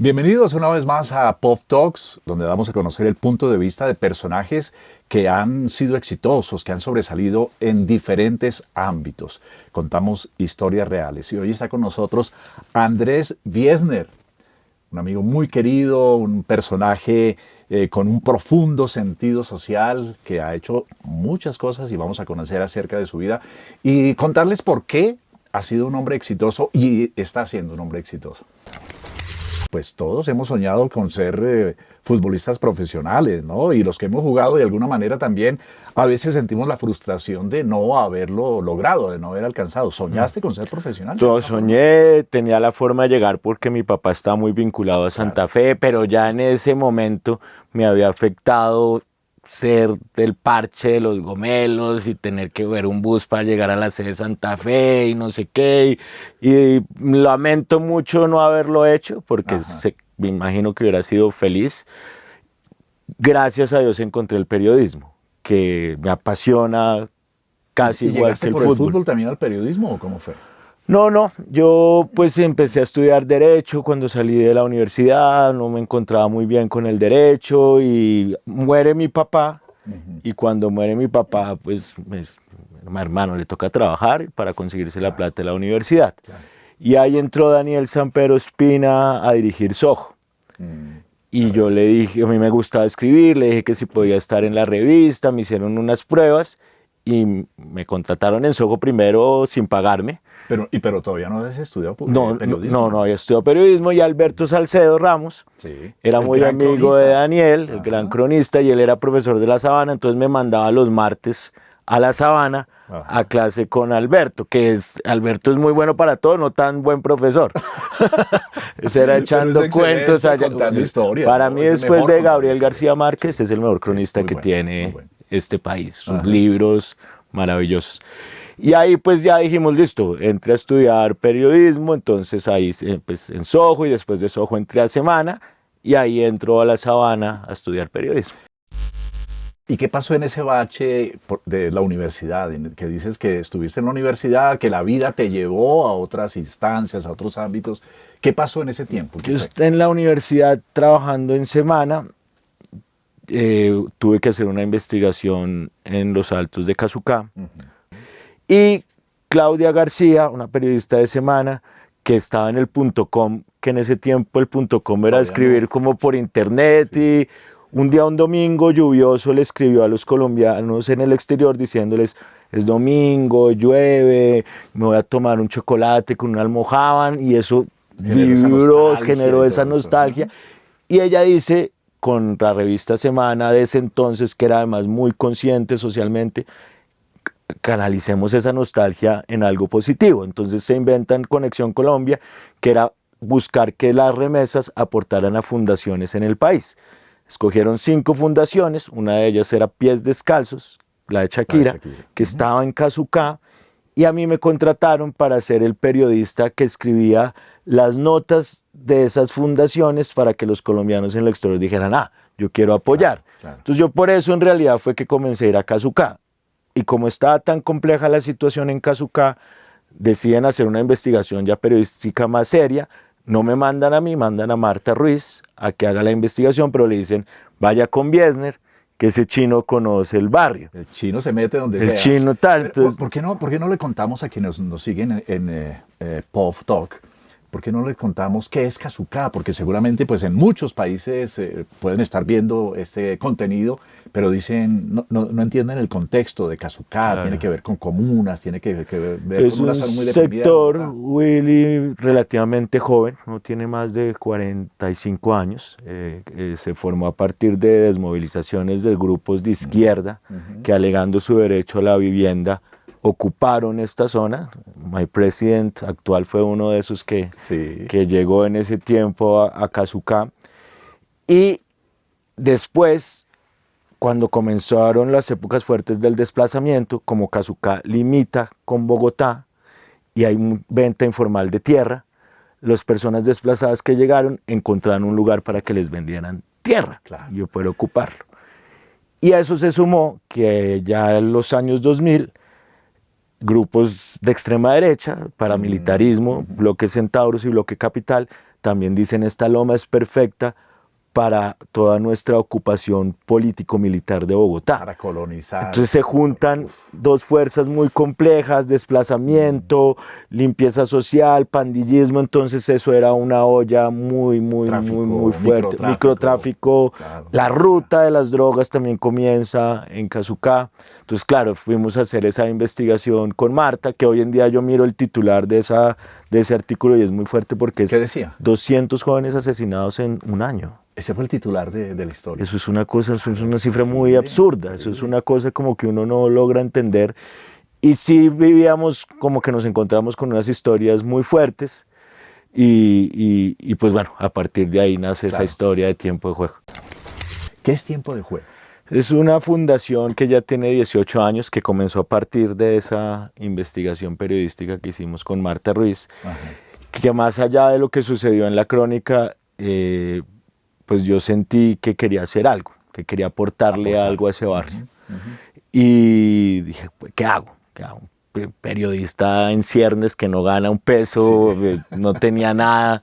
Bienvenidos una vez más a Pop Talks, donde damos a conocer el punto de vista de personajes que han sido exitosos, que han sobresalido en diferentes ámbitos. Contamos historias reales y hoy está con nosotros Andrés Wiesner, un amigo muy querido, un personaje con un profundo sentido social que ha hecho muchas cosas y vamos a conocer acerca de su vida y contarles por qué ha sido un hombre exitoso y está siendo un hombre exitoso. Pues todos hemos soñado con ser futbolistas profesionales, ¿no? Y los que hemos jugado de alguna manera también a veces sentimos la frustración de no haberlo logrado, de no haber alcanzado. ¿Soñaste con ser profesional? Yo soñé, tenía la forma de llegar porque mi papá está muy vinculado a Santa Fe, pero ya en ese momento me había afectado ser del parche de los gomelos y tener que ver un bus para llegar a la sede de Santa Fe y no sé qué. Y lamento mucho no haberlo hecho porque me imagino que hubiera sido feliz. Gracias a Dios encontré el periodismo, que me apasiona casi igual que el fútbol. ¿Y llegaste por el fútbol también al periodismo o cómo fue? No, yo pues empecé a estudiar Derecho cuando salí de la universidad, no me encontraba muy bien con el Derecho y muere mi papá. Y cuando muere mi papá, pues mi hermano le toca trabajar para conseguirse la plata de la universidad. Y ahí entró Daniel Sampero Espina a dirigir Soho. Y yo le dije, a mí me gustaba escribir, le dije que si podía estar en la revista, me hicieron unas pruebas y me contrataron en Soho primero sin pagarme. Pero todavía no habías estudiado periodismo. No había estudiado periodismo y Alberto Salcedo Ramos era muy amigo de Daniel, el gran cronista, y él era profesor de La Sabana, entonces me mandaba los martes a La Sabana a clase con Alberto, Alberto es muy bueno para todo, no tan buen profesor. Ese era echando cuentos allá. Contando historias. Para mí, después de Gabriel García Márquez, es el mejor cronista que tiene este país. Sus libros maravillosos. Y ahí pues ya dijimos, listo, entré a estudiar periodismo, entonces ahí pues, en Soho y después de Soho entré a Semana y ahí entró a La Sabana a estudiar periodismo. ¿Y qué pasó en ese bache de la universidad? Que dices que estuviste en la universidad, que la vida te llevó a otras instancias, a otros ámbitos. ¿Qué pasó en ese tiempo? Yo estuve en la universidad trabajando en Semana, tuve que hacer una investigación en los Altos de Casucá. Y Claudia García, una periodista de Semana, que estaba en el .com, que en ese tiempo el .com era escribir como por internet, y un día, un domingo lluvioso, le escribió a los colombianos en el exterior diciéndoles, es domingo, llueve, me voy a tomar un chocolate con una almojábana, y eso generó esa nostalgia. Y ella dice, con la revista Semana de ese entonces, que era además muy consciente socialmente, canalicemos esa nostalgia en algo positivo. Entonces se inventan Conexión Colombia, que era buscar que las remesas aportaran a fundaciones en el país. Escogieron 5 fundaciones, una de ellas era Pies Descalzos, la de Shakira, que estaba en Casucá, y a mí me contrataron para ser el periodista que escribía las notas de esas fundaciones para que los colombianos en el exterior dijeran, yo quiero apoyar. Entonces yo por eso en realidad fue que comencé a ir a Casucá. Y como estaba tan compleja la situación en Casucá, deciden hacer una investigación ya periodística más seria. No me mandan a mí, mandan a Marta Ruiz a que haga la investigación, pero le dicen, vaya con Wiesner, que ese chino conoce el barrio. El chino se mete donde sea. El chino tal. Entonces, ¿Por qué no le contamos a quienes nos siguen en Pop Talk? ¿Por qué no le contamos qué es Casucá? Porque seguramente pues, en muchos países pueden estar viendo este contenido, pero dicen, no entienden el contexto de Casucá, tiene que ver con comunas, tiene que ver con una zona muy deprimida. Es un sector, Willy, relativamente joven, no tiene más de 45 años, se formó a partir de desmovilizaciones de grupos de izquierda que alegando su derecho a la vivienda ocuparon esta zona. My President actual fue uno de esos que llegó en ese tiempo a Casucá. Y después, cuando comenzaron las épocas fuertes del desplazamiento, como Casucá limita con Bogotá y hay venta informal de tierra, las personas desplazadas que llegaron encontraron un lugar para que les vendieran tierra y yo poder ocuparlo. Y a eso se sumó que ya en los años 2000 grupos de extrema derecha, paramilitarismo, Bloque Centauros y Bloque Capital, también dicen esta loma es perfecta para toda nuestra ocupación político-militar de Bogotá. Para colonizar. Entonces se juntan dos fuerzas muy complejas, desplazamiento, limpieza social, pandillismo, entonces eso era una olla muy fuerte. Microtráfico, claro. La ruta de las drogas también comienza en Casucá. Entonces, claro, fuimos a hacer esa investigación con Marta, que hoy en día yo miro el titular de ese artículo y es muy fuerte porque ¿qué decía? 200 jóvenes asesinados en un año. Ese fue el titular de la historia. Eso es una cosa, eso es una cifra muy absurda, eso es una cosa como que uno no logra entender. Y sí vivíamos como que nos encontramos con unas historias muy fuertes y pues bueno, a partir de ahí nace esa historia de Tiempo de Juego. ¿Qué es Tiempo de Juego? Es una fundación que ya tiene 18 años, que comenzó a partir de esa investigación periodística que hicimos con Marta Ruiz, que más allá de lo que sucedió en la crónica, pues yo sentí que quería hacer algo, que quería aportarle algo a ese barrio. Y dije, pues, ¿qué hago? Periodista en ciernes que no gana un peso, no tenía nada.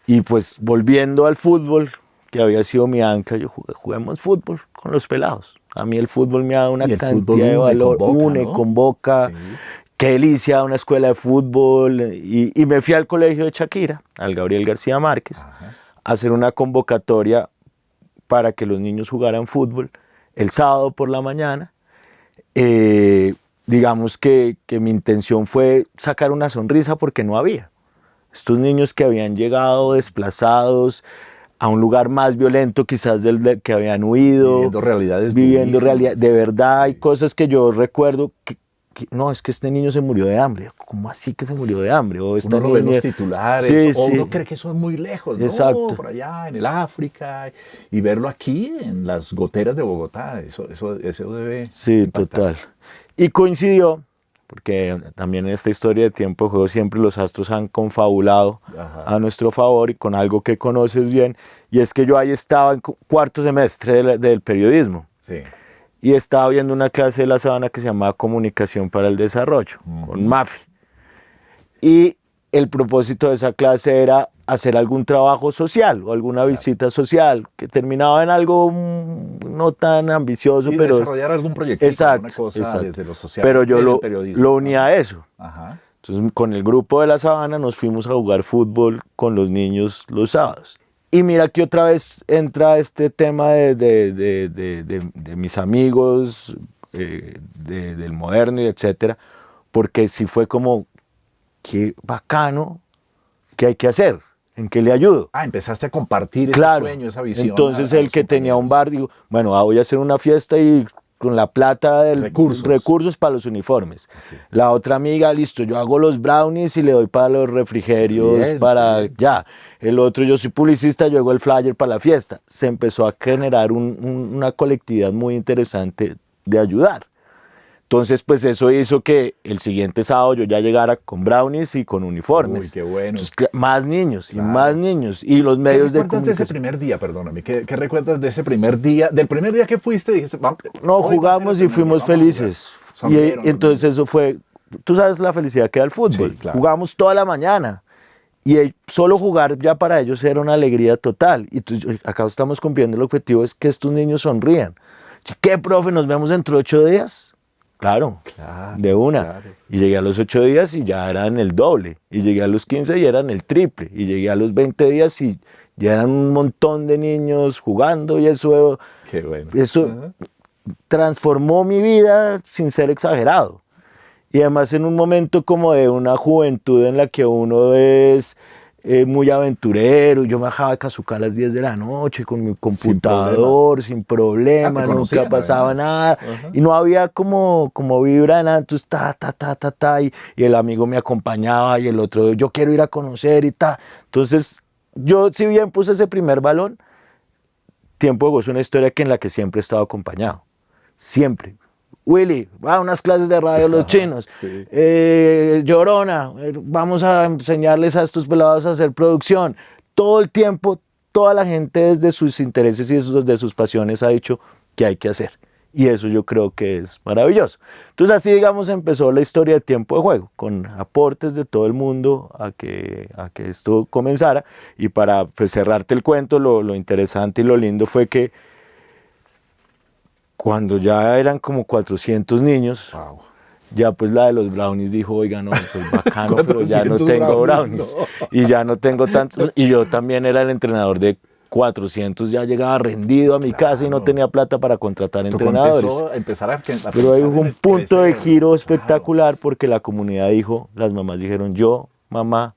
Y pues volviendo al fútbol, que había sido mi ancla, yo juguemos fútbol con los pelados. A mí el fútbol me ha dado una cantidad de valor, convoca. Sí. Qué delicia una escuela de fútbol. Y me fui al colegio de Shakira, al Gabriel García Márquez, a hacer una convocatoria para que los niños jugaran fútbol el sábado por la mañana. Digamos que mi intención fue sacar una sonrisa porque no había. Estos niños que habían llegado desplazados a un lugar más violento quizás del que habían huido. Viviendo realidades. De verdad hay cosas que yo recuerdo que no, es que este niño se murió de hambre. ¿Cómo así que se murió de hambre? O uno lo ve en los titulares, o uno cree que eso es muy lejos, exacto. No, por allá en el África, y verlo aquí en las goteras de Bogotá, eso debe impactar. Total. Y coincidió, porque también en esta historia de Tiempo de Juego siempre los astros han confabulado a nuestro favor y con algo que conoces bien, y es que yo ahí estaba en cuarto semestre del periodismo. Sí. Y estaba viendo una clase de La Sabana que se llamaba Comunicación para el Desarrollo, con Mafi. Y el propósito de esa clase era hacer algún trabajo social o alguna visita social que terminaba en algo no tan ambicioso, pero desarrollar algún proyecto, una cosa desde lo social. Pero yo lo unía a eso. Entonces, con el grupo de La Sabana nos fuimos a jugar fútbol con los niños los sábados. Y mira que otra vez entra este tema de mis amigos, del moderno y etcétera, porque sí fue como, qué bacano, ¿qué hay que hacer? ¿En qué le ayudo? Empezaste a compartir ese sueño, esa visión. Entonces el que tenía un bar, digo, bueno, voy a hacer una fiesta y con la plata del recursos para los uniformes. La otra amiga, listo, yo hago los brownies y le doy para los refrigerios, ya. El otro, yo soy publicista, yo hago el flyer para la fiesta. Se empezó a generar una colectividad muy interesante de ayudar. Entonces, pues eso hizo que el siguiente sábado yo ya llegara con brownies y con uniformes. Uy, qué bueno. Entonces, más niños y más niños. Y los medios de comunicación. ¿Qué recuerdas de ese primer día, perdóname? ¿Qué recuerdas de ese primer día? Del primer día que fuiste, dijiste, no, jugamos y fuimos felices. Y entonces eso fue, tú sabes la felicidad que da el fútbol. Sí, claro. Jugamos toda la mañana. Y solo jugar ya para ellos era una alegría total. Y acá estamos cumpliendo el objetivo, es que estos niños sonrían. ¿Qué, profe? ¿Nos vemos dentro de 8 días? Claro, de una. Claro. Y llegué a los 8 días y ya eran el doble. Y llegué a los 15 y eran el triple. Y llegué a los 20 días y ya eran un montón de niños jugando. Y eso, qué bueno. Eso transformó mi vida sin ser exagerado. Y además en un momento como de una juventud en la que uno es muy aventurero. Yo bajaba de Casucá a las 10 de la noche con mi computador, sin problema, nunca pasaba nada. Y no había como vibra de nada. Entonces, y el amigo me acompañaba y el otro, yo quiero ir a conocer y ta. Entonces, yo si bien puse ese primer balón, Tiempo de Juego es una historia en la que siempre he estado acompañado. Siempre. Willy, va a unas clases de radio los chinos. Sí. Llorona, vamos a enseñarles a estos pelados a hacer producción. Todo el tiempo, toda la gente desde sus intereses y desde sus pasiones ha dicho que hay que hacer. Y eso yo creo que es maravilloso. Entonces así, digamos, empezó la historia de Tiempo de Juego, con aportes de todo el mundo a que esto comenzara. Y para pues, cerrarte el cuento, lo interesante y lo lindo fue que cuando ya eran como 400 niños, Wow. ya pues la de los brownies dijo, oiga, no, pues bacano, pero ya no 400 tengo brownies, brownies. no. Y ya no tengo tantos. Y yo también era el entrenador de 400, ya llegaba rendido a mi casa y no Claro. tenía plata para contratar Tocó entrenadores. empezar a Pero ahí pensar hubo en un punto de crecer. giro Claro. espectacular porque la comunidad dijo, las mamás dijeron, yo, mamá,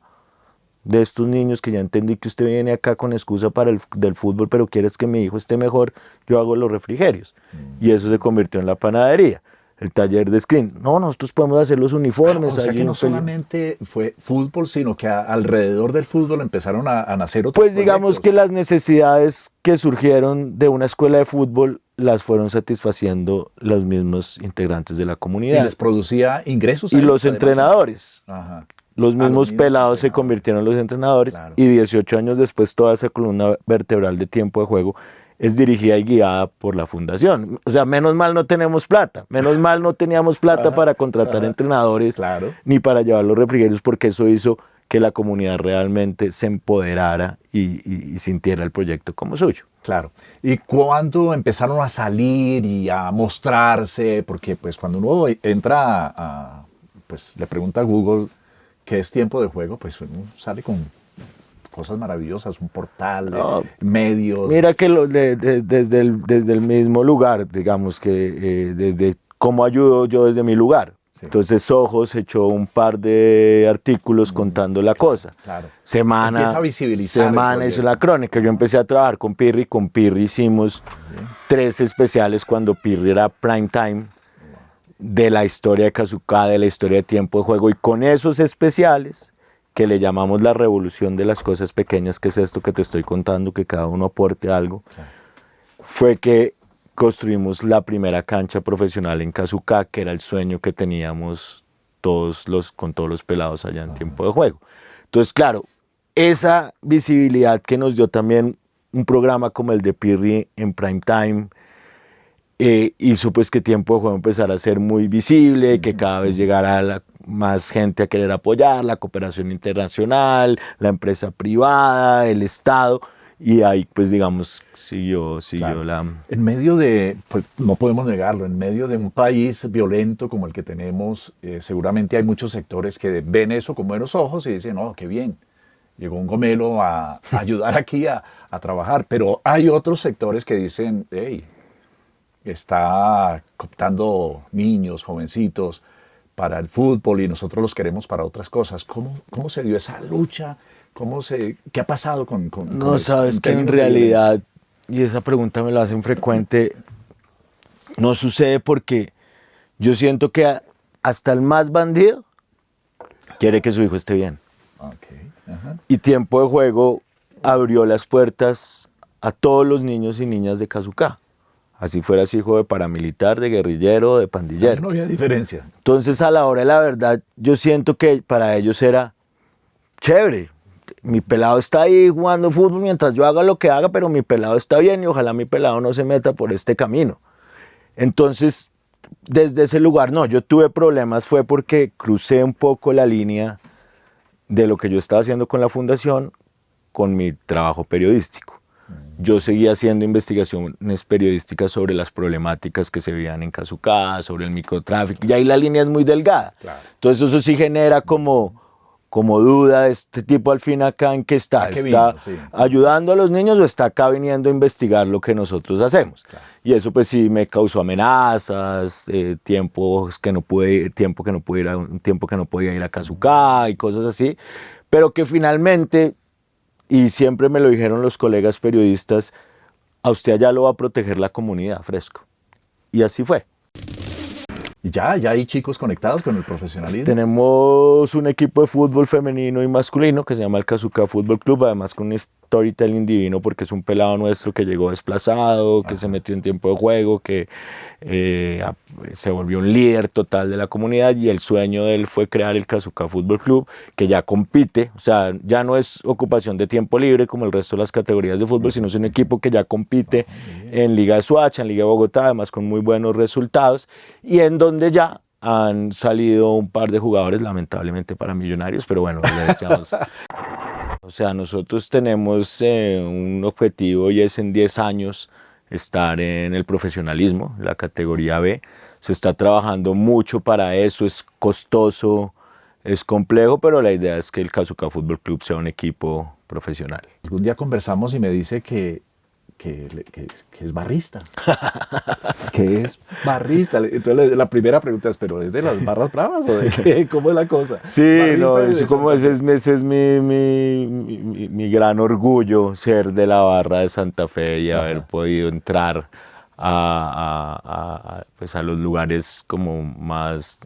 de estos niños que ya entendí que usted viene acá con excusa del fútbol, pero quieres que mi hijo esté mejor, yo hago los refrigerios. Y eso se convirtió en la panadería, el taller de screen. No, nosotros podemos hacer los uniformes. O sea allí que en no solamente fue fútbol, sino que alrededor del fútbol empezaron a nacer otros Pues digamos que proyectos. las necesidades que surgieron de una escuela de fútbol las fueron satisfaciendo los mismos integrantes de la Y comunidad. les producía ingresos a Y ellos, los además. entrenadores. Ajá. Los mismos mismos pelados se entrenadores. convirtieron en los entrenadores, Claro. y 18 años después toda esa columna vertebral de Tiempo de Juego es dirigida y guiada por la fundación. O sea, menos mal no tenemos plata, menos mal no teníamos plata Ajá, para contratar ajá. entrenadores Claro. ni para llevar los refrigerios, porque eso hizo que la comunidad realmente se empoderara y sintiera el proyecto como suyo. Claro. ¿Y cuándo empezaron a salir y a mostrarse? Porque pues cuando uno entra pues le pregunta a Google qué es Tiempo de Juego, pues uno sale con cosas maravillosas, un portal, No, medios. Mira que desde el mismo lugar, digamos que desde cómo ayudo yo desde mi lugar. Sí. Entonces Ojos echó un par de artículos contando la cosa. Claro. Semana Empieza a visibilizar el Semana hizo proyecto. la crónica. Yo empecé a trabajar con Pirri. Con Pirri hicimos 3 especiales cuando Pirri era prime time, de la historia de Kazuka, de la historia de Tiempo de Juego. Y con esos especiales, que le llamamos la revolución de las cosas pequeñas, que es esto que te estoy contando, que cada uno aporte algo, fue que construimos la primera cancha profesional en Kazuka, que era el sueño que teníamos con todos los pelados allá en Tiempo de Juego. Entonces, claro, esa visibilidad que nos dio también un programa como el de Pirri en prime time, hizo pues que Tiempo de Juego empezara a ser muy visible, que cada vez llegara más gente a querer apoyar, la cooperación internacional, la empresa privada, el Estado, y ahí pues digamos siguió Claro. la... En medio de, pues no podemos negarlo, en medio de un país violento como el que tenemos, seguramente hay muchos sectores que ven eso con buenos ojos y dicen, oh, qué bien, llegó un gomelo a ayudar aquí a trabajar, pero hay otros sectores que dicen, hey, está cooptando niños, jovencitos para el fútbol y nosotros los queremos para otras cosas. ¿Cómo se dio esa lucha? ¿Qué ha pasado con No, eso? sabes que en términos de realidad, y esa pregunta me la hacen frecuente, no sucede porque yo siento que hasta el más bandido quiere que su hijo esté bien. violencia? Ok, ajá. Y Tiempo de Juego abrió las puertas a todos los niños y niñas de Kazuka. Así fueras hijo de paramilitar, de guerrillero, de pandillero. No había diferencia. Entonces, a la hora de la verdad, yo siento que para ellos era chévere. Mi pelado está ahí jugando fútbol mientras yo haga lo que haga, pero mi pelado está bien y ojalá mi pelado no se meta por este camino. Entonces, desde ese lugar, no, yo tuve problemas, fue porque crucé un poco la línea de lo que yo estaba haciendo con la fundación con mi trabajo periodístico. Yo seguía haciendo investigaciones periodísticas sobre las problemáticas que se veían en Kazuka, sobre el microtráfico, y ahí la línea es muy delgada. Claro. Entonces eso sí genera como duda de este tipo al fin acá en qué está. ¿A qué ¿Está vino? Sí. ayudando a los niños o está acá viniendo a investigar lo que nosotros hacemos? Claro. Y eso pues sí me causó amenazas, tiempo que no pude ir a Kazuka y cosas así, pero que finalmente, y siempre me lo dijeron los colegas periodistas, a usted allá lo va a proteger la comunidad, Fresco. Y así fue. Y ya hay chicos conectados con el profesionalismo. Tenemos un equipo de fútbol femenino y masculino que se llama el Kazuka Fútbol Club, además con storytelling divino porque es un pelado nuestro que llegó desplazado, que se metió en tiempo de juego, que se volvió un líder total de la comunidad, y el sueño de él fue crear el Kazuka Fútbol Club, que ya compite, o sea, ya no es ocupación de tiempo libre como el resto de las categorías de fútbol, sino es un equipo que ya compite en Liga de Soacha, en Liga de Bogotá, además con muy buenos resultados, y en donde ya han salido un par de jugadores, lamentablemente para Millonarios, pero bueno, le deseamos. O sea, nosotros tenemos un objetivo, y es en 10 años estar en el profesionalismo, la categoría B. Se está trabajando mucho para eso, es costoso, es complejo, pero la idea es que el Kazuka Fútbol Club sea un equipo profesional. Un día conversamos y me dice que es barrista. Que es barrista. Entonces la primera pregunta es, ¿pero es de las barras bravas o de qué? ¿Cómo es la cosa? Sí, no, ese es mi gran orgullo, ser de la barra de Santa Fe y haber podido entrar pues a los lugares como más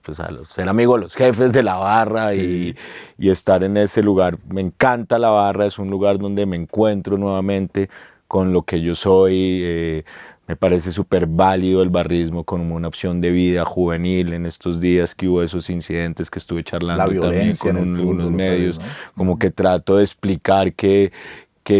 pues ser amigo de los jefes de la barra, sí. y estar en ese lugar. Me encanta la barra, es un lugar donde me encuentro nuevamente con lo que yo soy. Me parece súper válido el barrismo como una opción de vida juvenil en estos días que hubo esos incidentes que estuve charlando también con unos medios, ¿no? Como que trato de explicar que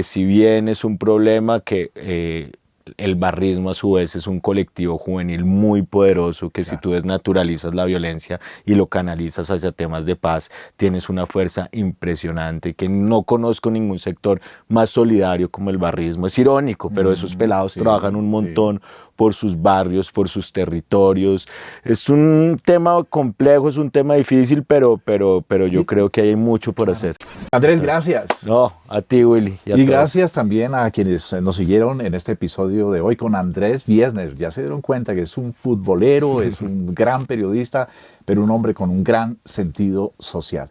si bien es un problema, que el barrismo a su vez es un colectivo juvenil muy poderoso, que si tú desnaturalizas la violencia y lo canalizas hacia temas de paz, tienes una fuerza impresionante, que no conozco ningún sector más solidario como el barrismo. Es irónico, pero esos pelados trabajan un montón por sus barrios, por sus territorios. Es un tema complejo, es un tema difícil, pero yo creo que hay mucho por hacer. Andrés, gracias. No, a ti, Willy. Y gracias también a quienes nos siguieron en este episodio de hoy con Andrés Wiesner. Ya se dieron cuenta que es un futbolero, es un gran periodista, pero un hombre con un gran sentido social.